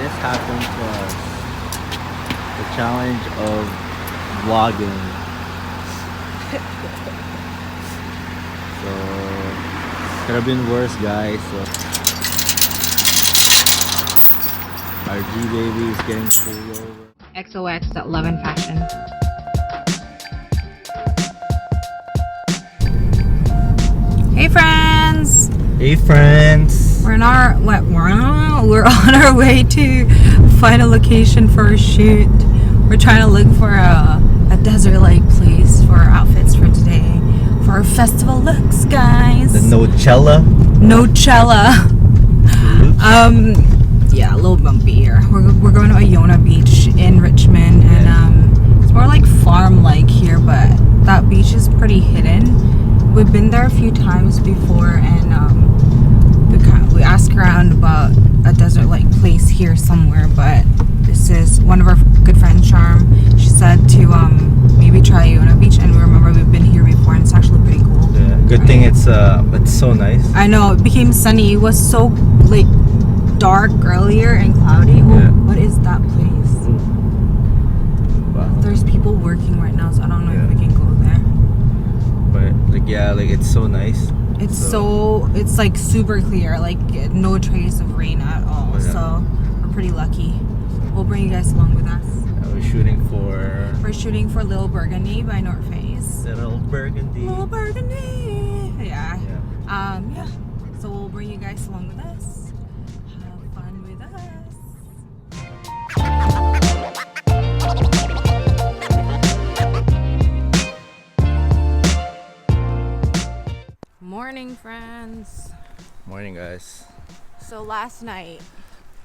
this happened to us. The challenge of vlogging. So could have been worse, guys. So our G baby is getting pulled over. XOX at Love and Fashion. Hey friends! Hey friends! We're on our way to find a location for a shoot. We're trying to look for a desert-like place for our outfits for today. For our festival looks, guys. The Nochella. Yeah, a little bumpy here. We're going to Iona Beach in Richmond, and it's more like farm-like here, but that beach is pretty hidden. We've been there a few times before, and we asked around about a desert-like place here somewhere, but this is one of our good friends, Charm. She said to maybe try Iona Beach, and we remember we've been here before, and it's actually pretty cool. Yeah, good thing it's so nice. I know, it became sunny. It was so like dark earlier and cloudy. Yeah. What is that place? Wow. There's people working right now, so I don't know if we can go there. But it's so nice. It's like super clear, like no trace of rain at all. Yeah. So we're pretty lucky. We'll bring you guys along with us. We're shooting for Little Burgundy by North Face. Little Burgundy. Yeah. So we'll bring you guys along with us. Have fun with us. Morning, friends. Morning, guys. So last night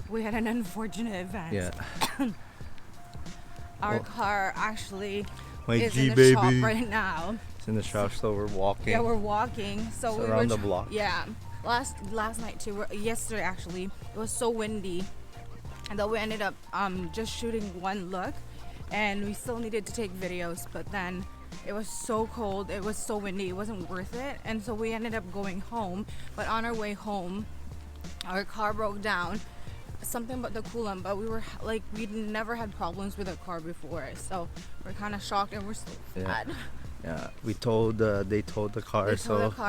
we had an unfortunate event. Yeah. Our car actually My is G in the baby. shop right now. It's in the shop, so we're walking. Yeah, we're walking. So we around were the block. Yeah. Last night too. Yesterday actually, it was so windy, and then we ended up just shooting one look, and we still needed to take videos, but then it was so cold, it was so windy, it wasn't worth it, and so we ended up going home. But on our way home, our car broke down, something but the coolant, but we were like, we'd never had problems with a car before, so we're kind of shocked, and we're so sad. Yeah, they towed the car,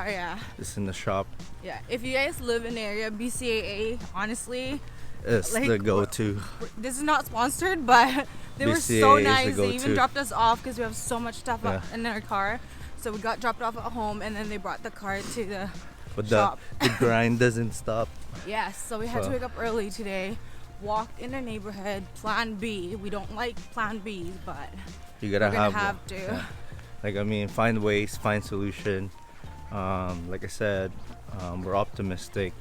Yeah. It's in the shop. Yeah, if you guys live in the area, BCAA, honestly, It's the go-to. this is not sponsored, but they were BCAA so is the nice. They go-to. even dropped us off because we have so much stuff Yeah. in our car. So we got dropped off at home, and then they brought the car to the But shop. the grind doesn't stop. Yes, so we had to wake up early today, walked in the neighborhood, plan B. We don't like plan Bs, but You gotta we're gonna have have to. Yeah. Find ways, find solution. Like I said, we're optimistic,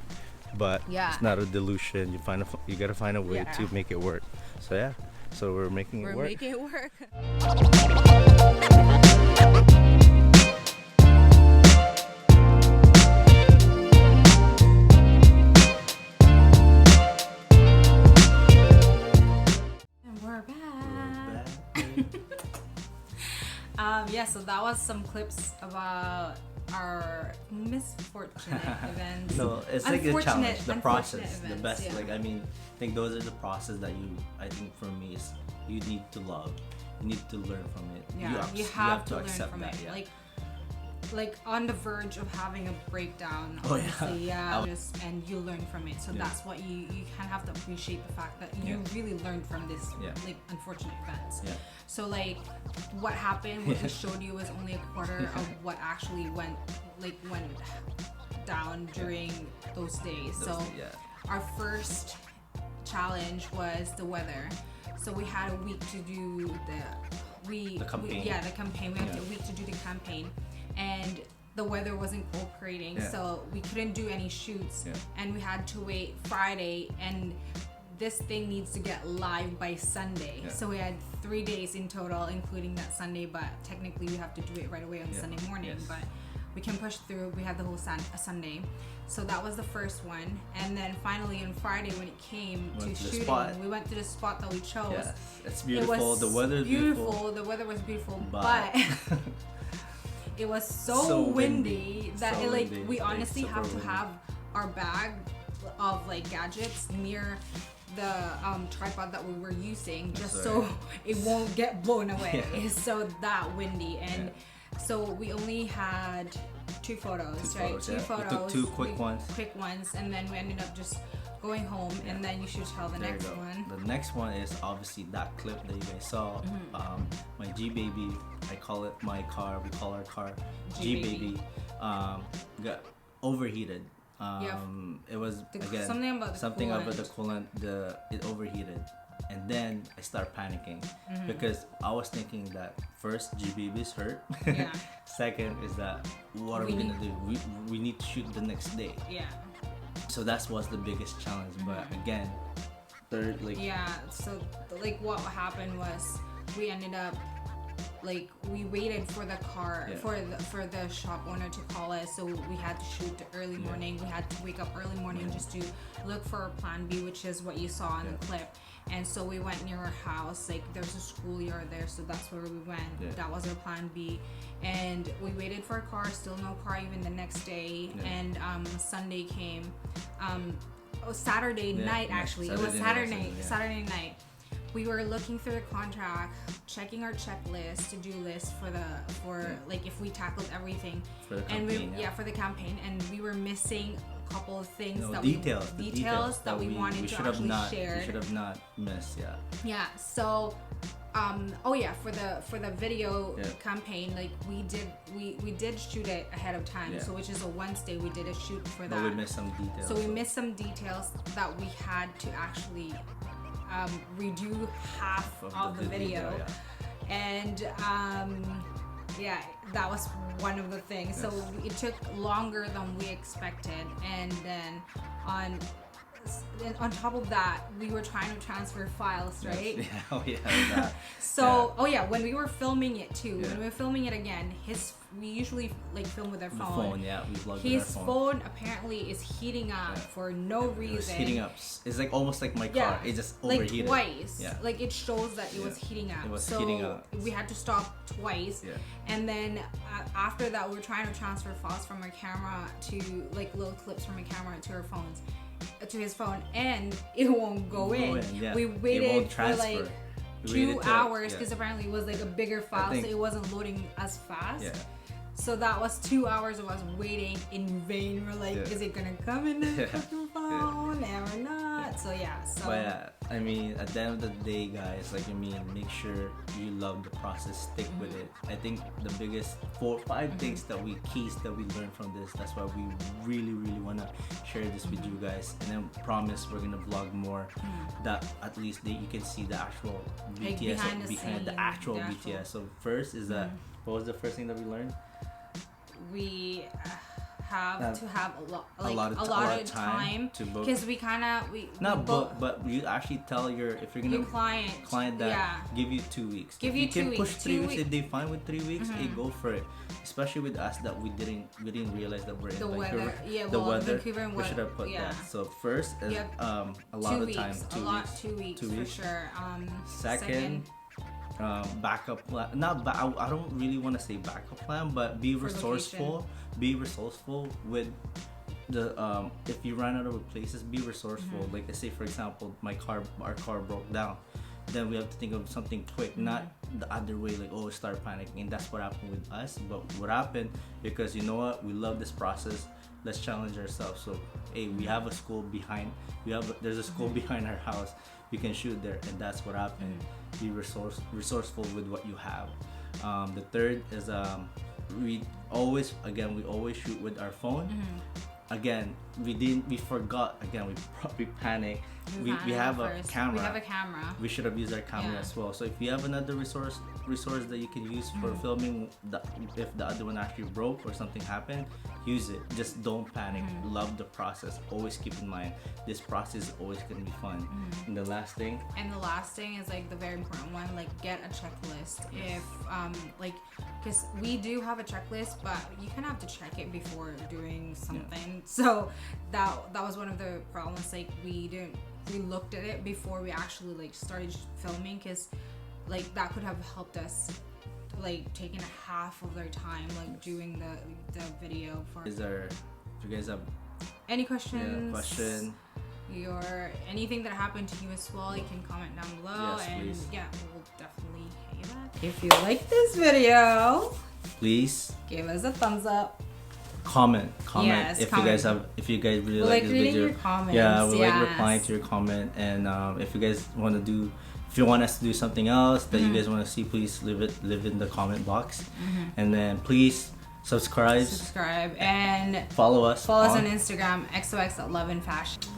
but Yeah. it's not a delusion. You gotta find a way Yeah. to make it work. So we're making it work. Making it work. And we're back. So that was some clips about our misfortunate events. No, it's like the challenge, the Unfortunate process, the events, best. yeah. I think those are the process that I think for me is you need to love, you need to learn from it. Yeah, you have to learn from it. Yeah. Like on the verge of having a breakdown, Oh, yeah. honestly, and you learn from it. So that's what you kind of have to appreciate, the fact that you really learned from this like unfortunate events. Yeah. So like what happened, what we showed you was only a quarter of what actually went down during those days. Our first challenge was the weather. So we had a week to do the campaign. The campaign. We had a week to do the campaign, and the weather wasn't cooperating, so we couldn't do any shoots, and we had to wait Friday, and this thing needs to get live by Sunday. So we had 3 days in total, including that Sunday, but technically we have to do it right away on Sunday morning, but we can push through. We had the whole Sunday. So that was the first one, and then finally on Friday when it came to shooting, we went to the spot that we chose. Yeah, it's beautiful. The weather's beautiful. The weather was beautiful, but it was so windy that we honestly have to have our bag of like gadgets near tripod that we were using just so it won't get blown away. It's so that windy, and so we only had two photos, right? Two photos. We took two quick ones, and then we ended up just going home, and then you should tell the next one. The next one is obviously that clip that you guys saw. My G baby, I call it my car. We call our car G baby. Got overheated. It was something about the coolant. It overheated, and then I start panicking because I was thinking that first G baby's hurt. Second is that what are we gonna do? We need to shoot the next day. So that was the biggest challenge. But again, third so like what happened was we ended up like we waited for the car for the shop owner to call us, so we had to shoot early morning. We had to wake up early morning just to look for plan B, which is what you saw in the clip. And so we went near our house, like there's a schoolyard there, so that's where we went. That was our plan B, and we waited for a car. Still no car even the next day. And Sunday came, Saturday night actually. It was Saturday night. We were looking through the contract, checking our checklist, to-do list for like if we tackled everything for the campaign, for the campaign, and we were missing a couple of things details that we wanted to actually share. We should have not missed. So for the video campaign, like we did shoot it ahead of time, so which is a Wednesday we did a shoot for that. But we missed some details. So we missed some details that we had to actually redo half of the video. And that was one of the things. So it took longer than we expected, and then on top of that, we were trying to transfer files, right? When we were filming it too, when we were filming it again, we usually like film with our phone. We vlog his with our phone apparently is heating up for no reason. It's heating up. It's like almost like my car. It just overheated. Like twice. Like it shows that it was heating up. It was heating up. We had to stop twice. And then after that, we were trying to transfer files from our camera to like little clips from our camera to our phones, to his phone, and it won't go in. We waited for like 2 hours because apparently it was like a bigger file, so it wasn't loading as fast. So that was 2 hours of us waiting in vain. We're like, is it gonna come in the fucking phone? Or not? So But I mean, at the end of the day, guys, like make sure you love the process, stick with it. I think the biggest 4 or 5 things keys that we learned from this. That's why we really wanna share this with you guys, and then promise we're gonna vlog more. That at least you can see the actual BTS behind the actual BTS. So first is that what was the first thing that we learned? We have to have a lot of time to book, because but you actually tell if you're gonna client that give you 2 weeks. If you can push 3 weeks, if they fine with 3 weeks, hey, go for it. Especially with us that we didn't realize that we're in Vancouver. The weather. We should have put that. So first is a lot of time. 2 weeks. 2 weeks for sure. Second. Backup plan. I don't really want to say backup plan, but be resourceful. Be resourceful with the if you run out of places, be resourceful. Like let's say for example, our car broke down, then we have to think of something quick, not the other way, like start panicking. And that's what happened with us. But what happened, because you know what, we love this process, let's challenge ourselves. So hey, we have a school behind, there's a school behind our house, you can shoot there, and that's what happened. Be resourceful with what you have. The third is we always shoot with our phone. Again, we forgot. Again, we panic. We have a camera. We have a camera. We should have used our camera as well. So if you have another resource that you can use for filming, if the other one actually broke or something happened, use it. Just don't panic. Love the process. Always keep in mind this process is always gonna be fun. And the last thing is like the very important one. Like get a checklist. If because we do have a checklist, but you kind of have to check it before doing something. So that was one of the problems. Like we looked at it before we actually like started filming, because like that could have helped us like taking a half of their time like doing the video for. If you guys have any questions? anything that happened to you as well, you can comment down below. Yes, and please. yeah, we'll definitely hear that. If you like this video, please give us a thumbs up. Comment Yes, if comment. you guys really We'll like like this reading video. your comments. Yeah, we like yes. replying to your comment. And if you guys want to do, if you want us to do something else that you guys want to see, please leave in the comment box. And then please subscribe And follow us on Instagram, XOX@loveandfashion.